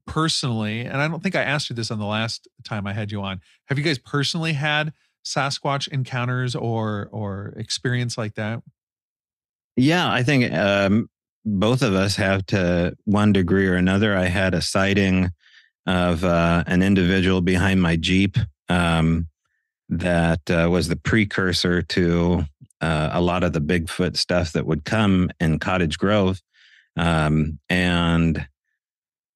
personally, and I don't think I asked you this on the last time I had you on, have you guys personally had Sasquatch encounters or experience like that? Yeah, I think both of us have to one degree or another. I had a sighting of an individual behind my Jeep that was the precursor to a lot of the Bigfoot stuff that would come in Cottage Grove. And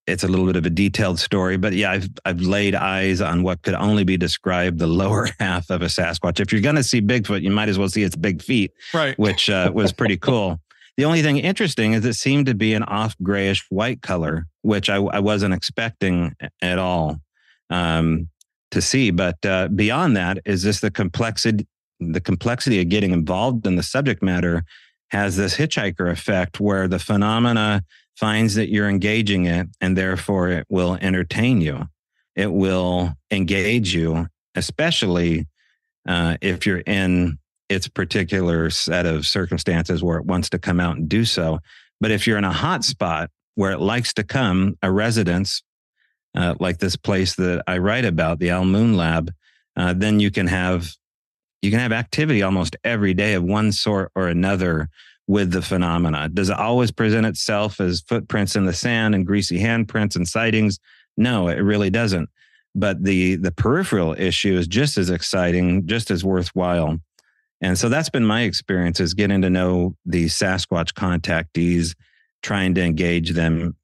it's a little bit of a detailed story, but yeah, I've laid eyes on what could only be described the lower half of a Sasquatch. If you're going to see Bigfoot, you might as well see its big feet, right? Which was pretty cool. The only thing interesting is it seemed to be an off grayish white color, which I wasn't expecting at all to see. But beyond that is just the complexity of getting involved in the subject matter has this hitchhiker effect where the phenomena finds that you're engaging it and therefore it will entertain you. It will engage you, especially if you're in its particular set of circumstances where it wants to come out and do so. But if you're in a hot spot where it likes to come, a residence like this place that I write about, the Al Moon Lab, then you can have activity almost every day of one sort or another with the phenomena. Does it always present itself as footprints in the sand and greasy handprints and sightings? No, it really doesn't. But the peripheral issue is just as exciting, just as worthwhile. And so that's been my experience, is getting to know these Sasquatch contactees, trying to engage them,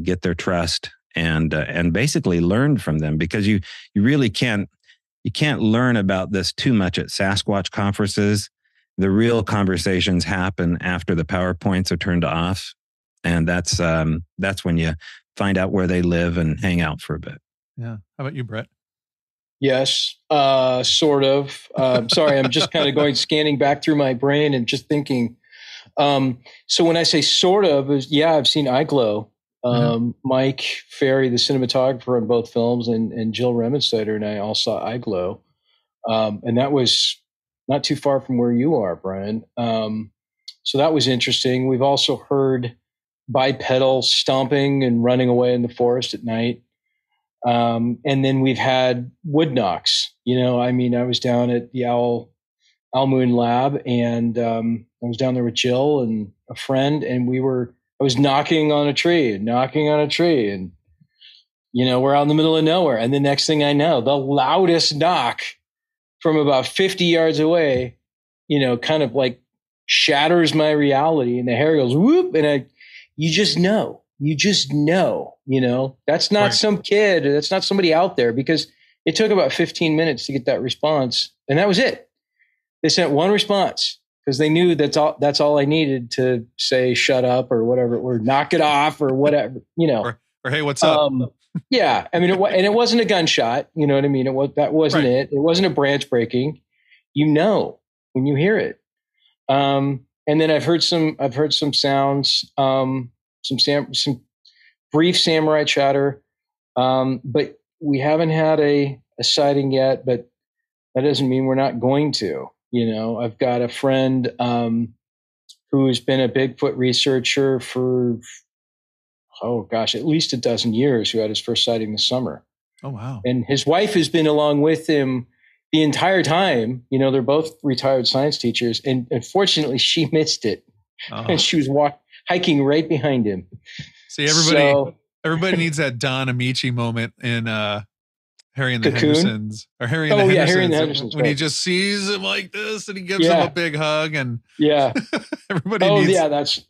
get their trust, and basically learn from them, because you really can't learn about this too much at Sasquatch conferences. The real conversations happen after the PowerPoints are turned off. And that's when you find out where they live and hang out for a bit. Yeah. How about you, Brett? Yes, sort of. Sorry, I'm just kind of scanning back through my brain and just thinking. So when I say sort of, I've seen Iglo. Mike Ferry, the cinematographer on both films, and Jill Remensteiner and I all saw Iglo. And that was not too far from where you are, Brian. So that was interesting. We've also heard bipedal stomping and running away in the forest at night. And then we've had wood knocks. I was down at the Owl Moon Lab, and I was down there with Jill and a friend, and I was knocking on a tree, and we're out in the middle of nowhere. And the next thing I know, the loudest knock from about 50 yards away, kind of like shatters my reality, and the hair goes whoop, and you just know, that's not some kid, that's not somebody out there, because it took about 15 minutes to get that response. And that was it. They sent one response because they knew that's all I needed to say, shut up or whatever, or knock it off or whatever, or hey, what's up? Yeah. I mean, it wasn't a gunshot, you know what I mean? That wasn't it. It wasn't a branch breaking, when you hear it. And then I've heard some sounds, some brief samurai chatter, but we haven't had a sighting yet. But that doesn't mean we're not going to. I've got a friend who's been a Bigfoot researcher for at least a dozen years, who had his first sighting this summer. Oh wow! And his wife has been along with him the entire time. They're both retired science teachers, and unfortunately, she missed it, and she was hiking right behind him. See, everybody needs that Don Amici moment in Harry and the Cocoon? Hendersons, or Harry and the Hendersons, Harry and the Hendersons, when he just sees him like this and he gives him a big hug, and everybody needs.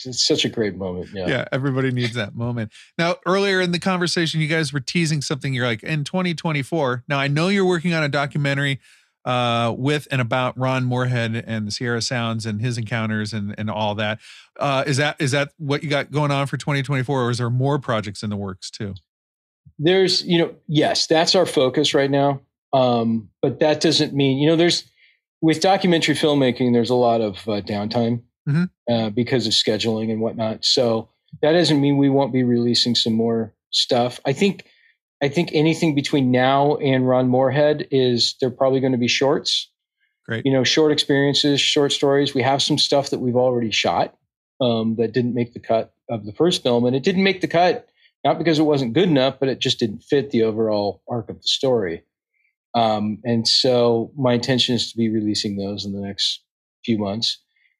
It's such a great moment. Yeah, everybody needs that moment. Now, earlier in the conversation, you guys were teasing something. You're like, in 2024. Now, I know you're working on a documentary with and about Ron Moorhead and the Sierra Sounds and his encounters and all that. Is that what you got going on for 2024, or is there more projects in the works too? There's, yes, that's our focus right now. But that doesn't mean, with documentary filmmaking, there's a lot of downtime because of scheduling and whatnot. So that doesn't mean we won't be releasing some more stuff. I think anything between now and Ron Moorhead they're probably going to be shorts. Great. Short experiences, short stories. We have some stuff that we've already shot that didn't make the cut of the first film. And it didn't make the cut, not because it wasn't good enough, but it just didn't fit the overall arc of the story. And so my intention is to be releasing those in the next few months.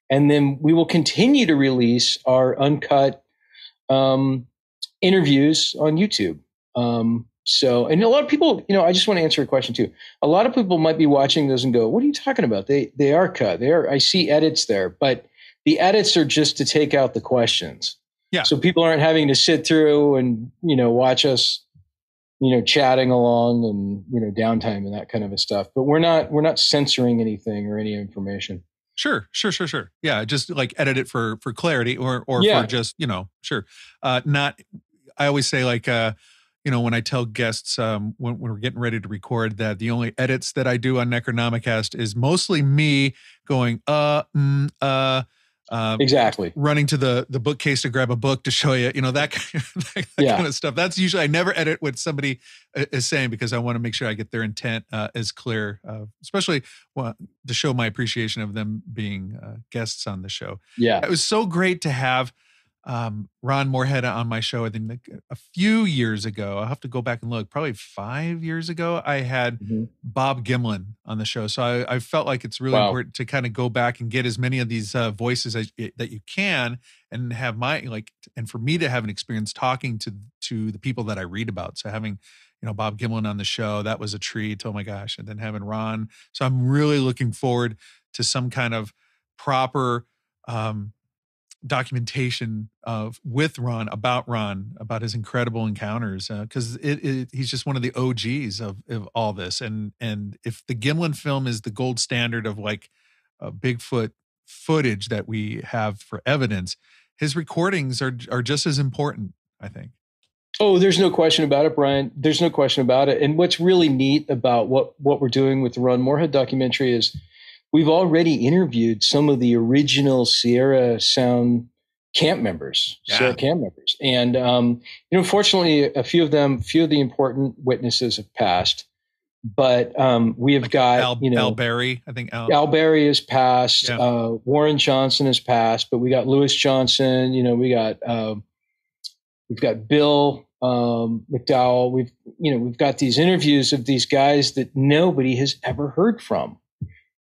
And then we will continue to release our uncut interviews on YouTube. And a lot of people, I just want to answer a question too. A lot of people might be watching those and go, what are you talking about? They are cut. I see edits there, but the edits are just to take out the questions. Yeah. So people aren't having to sit through and, watch us, chatting along and, downtime and that kind of stuff. But we're not censoring anything or any information. Sure. Yeah. Just like edit it for clarity or for just, sure. I always say when I tell guests when we're getting ready to record that the only edits that I do on Necronomicast is mostly me going, exactly, running to the bookcase to grab a book to show you, that kind of stuff. That's usually, I never edit what somebody is saying because I want to make sure I get their intent as clear, especially to show my appreciation of them being guests on the show. Yeah. It was so great to have Ron Moorhead on my show. I think a few years ago, I'll have to go back and look, probably 5 years ago, I had Bob Gimlin on the show. So I felt like it's really important to kind of go back and get as many of these voices that you can, and have and for me to have an experience talking to the people that I read about. So having, Bob Gimlin on the show. That was a treat. Oh my gosh. And then having Ron. So I'm really looking forward to some kind of proper documentation with Ron, about his incredible encounters. Cause he's just one of the OGs of all this. And if the Gimlin film is the gold standard of like Bigfoot footage that we have for evidence, his recordings are just as important, I think. Oh, there's no question about it, Brian. There's no question about it. And what's really neat about what we're doing with the Ron Moorhead documentary is we've already interviewed some of the original Sierra Sound camp members, Sierra camp members. And, fortunately, a few of the important witnesses have passed. But we have got, Al Berry, I think. Al Berry has passed. Yeah. Warren Johnson has passed. But we got Lewis Johnson. We've got Bill McDowell. We've got these interviews of these guys that nobody has ever heard from,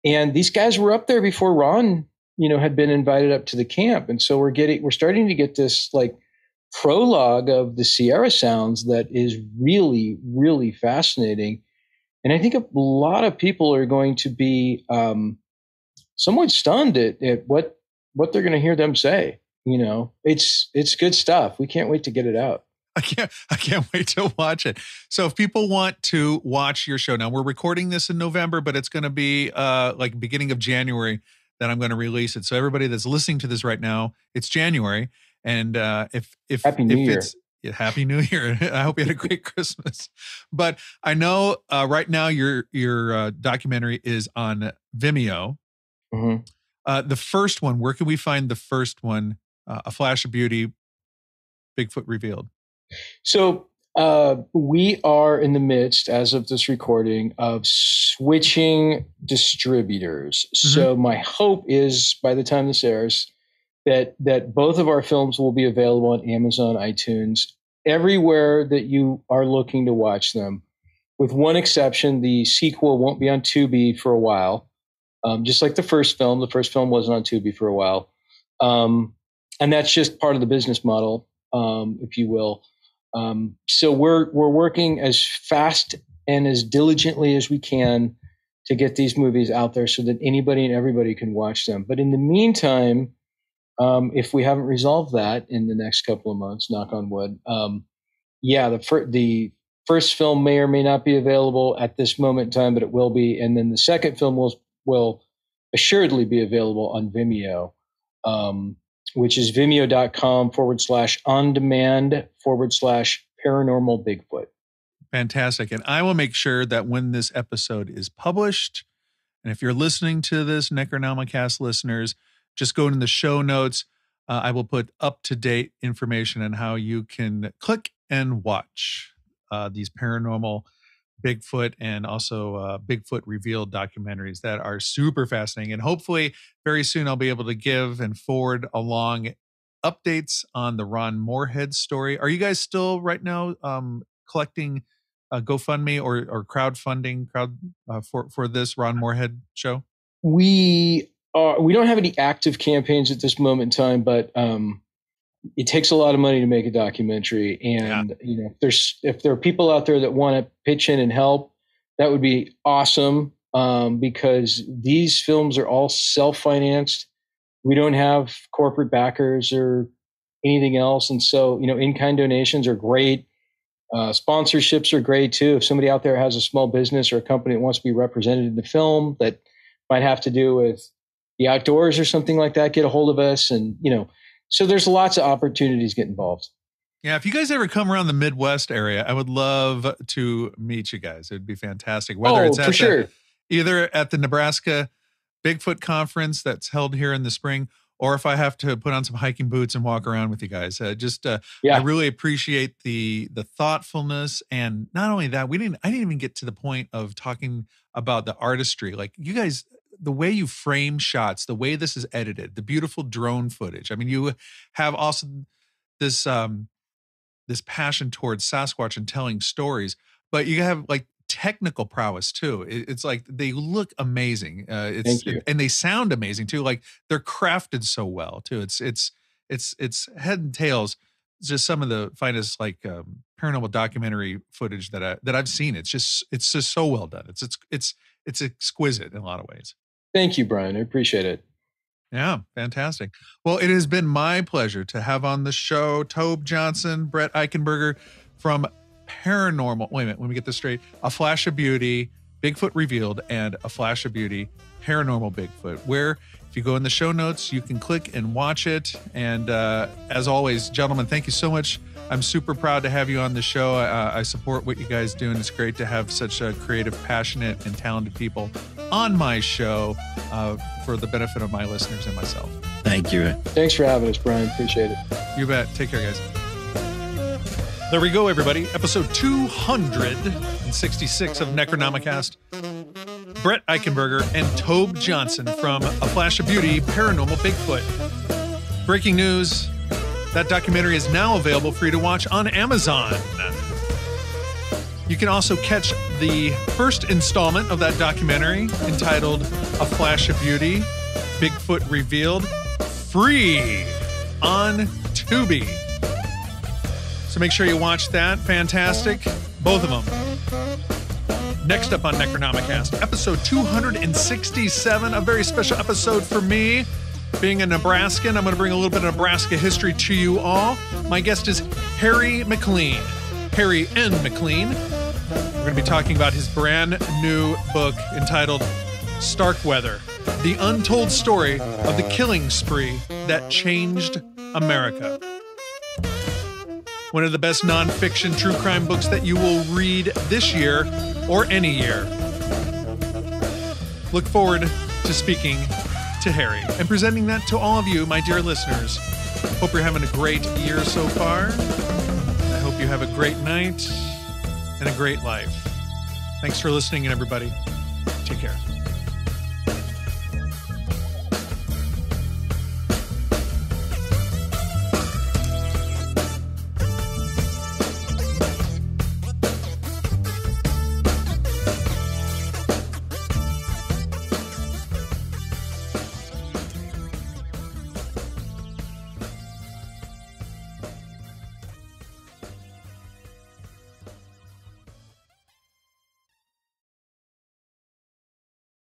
and these guys were up there before Ron, had been invited up to the camp, and so we're starting to get this like prologue of the Sierra Sounds that is really, really fascinating, and I think a lot of people are going to be somewhat stunned at what they're going to hear them say. It's good stuff. We can't wait to get it out. I can't wait to watch it. So if people want to watch your show, now we're recording this in November, but it's going to be like beginning of January that I'm going to release it. So everybody that's listening to this right now, it's January. And if Happy New Year. Happy New Year. I hope you had a great Christmas. But I know right now your documentary is on Vimeo. Mm-hmm. The first one, where can we find the first one? A Flash of Beauty, Bigfoot Revealed. So we are in the midst, as of this recording, of switching distributors. Mm-hmm. So my hope is, by the time this airs, that both of our films will be available on Amazon, iTunes, everywhere that you are looking to watch them. With one exception, the sequel won't be on TUBI for a while, just like the first film. The first film wasn't on TUBI for a while. And that's just part of the business model, if you will. So we're working as fast and as diligently as we can to get these movies out there so that anybody and everybody can watch them. But in the meantime, if we haven't resolved that in the next couple of months, knock on wood, the first film may or may not be available at this moment in time, but it will be. And then the second film will assuredly be available on Vimeo. Which is vimeo.com/on-demand/paranormal Bigfoot. Fantastic. And I will make sure that when this episode is published, and if you're listening to this, Necronomicast listeners, just go in the show notes. I will put up-to-date information on how you can click and watch these paranormal Bigfoot and also Bigfoot Revealed documentaries that are super fascinating. And hopefully very soon I'll be able to give and forward along updates on the Ron Moorhead story. Are you guys still right now collecting GoFundMe or crowdfunding for this Ron Moorhead show? We don't have any active campaigns at this moment in time, but it takes a lot of money to make a documentary. And, if there are people out there that want to pitch in and help, that would be awesome. Because these films are all self-financed. We don't have corporate backers or anything else. And so, in-kind donations are great. Sponsorships are great too. If somebody out there has a small business or a company that wants to be represented in the film that might have to do with the outdoors or something like that, get a hold of us. And, so there's lots of opportunities to get involved. Yeah, if you guys ever come around the Midwest area, I would love to meet you guys. It'd be fantastic. Whether it's either at the Nebraska Bigfoot Conference that's held here in the spring, or if I have to put on some hiking boots and walk around with you guys. I really appreciate the thoughtfulness, and not only that, I didn't even get to the point of talking about the artistry. Like you guys, the way you frame shots, the way this is edited, the beautiful drone footage. I mean, you have also this this passion towards Sasquatch and telling stories, but you have like technical prowess too. It's like they look amazing. And they sound amazing too. Like they're crafted so well too. It's head and tails just some of the finest like paranormal documentary footage that I've seen. It's just so well done. It's exquisite in a lot of ways. Thank you, Brian. I appreciate it. Yeah, fantastic. Well, it has been my pleasure to have on the show Tobe Johnson, Brett Eichenberger from Paranormal. Wait a minute, let me get this straight. A Flash of Beauty, Bigfoot Revealed, and A Flash of Beauty, Paranormal Bigfoot, where if you go in the show notes, you can click and watch it. And as always, gentlemen, thank you so much. I'm super proud to have you on the show. I support what you guys do, and it's great to have such creative, passionate, and talented people on my show for the benefit of my listeners and myself. Thank you. Thanks for having us, Brian. Appreciate it. You bet. Take care, guys. There we go, everybody. Episode 266 of Necronomicast. Brett Eichenberger and Tobe Johnson from A Flash of Beauty, Paranormal Bigfoot. Breaking news. That documentary is now available for you to watch on Amazon. You can also catch the first installment of that documentary entitled A Flash of Beauty, Bigfoot Revealed, free on TUBI. So make sure you watch that. Fantastic. Both of them. Next up on Necronomicast, episode 267, a very special episode for me. Being a Nebraskan, I'm going to bring a little bit of Nebraska history to you all. My guest is Harry McLean. Harry N. McLean. We're going to be talking about his brand new book entitled Starkweather, the untold story of the killing spree that changed America. One of the best nonfiction true crime books that you will read this year or any year. Look forward to speaking to Harry and presenting that to all of you, my dear listeners. Hope you're having a great year so far. I hope you have a great night and a great life. Thanks for listening, everybody. Take care.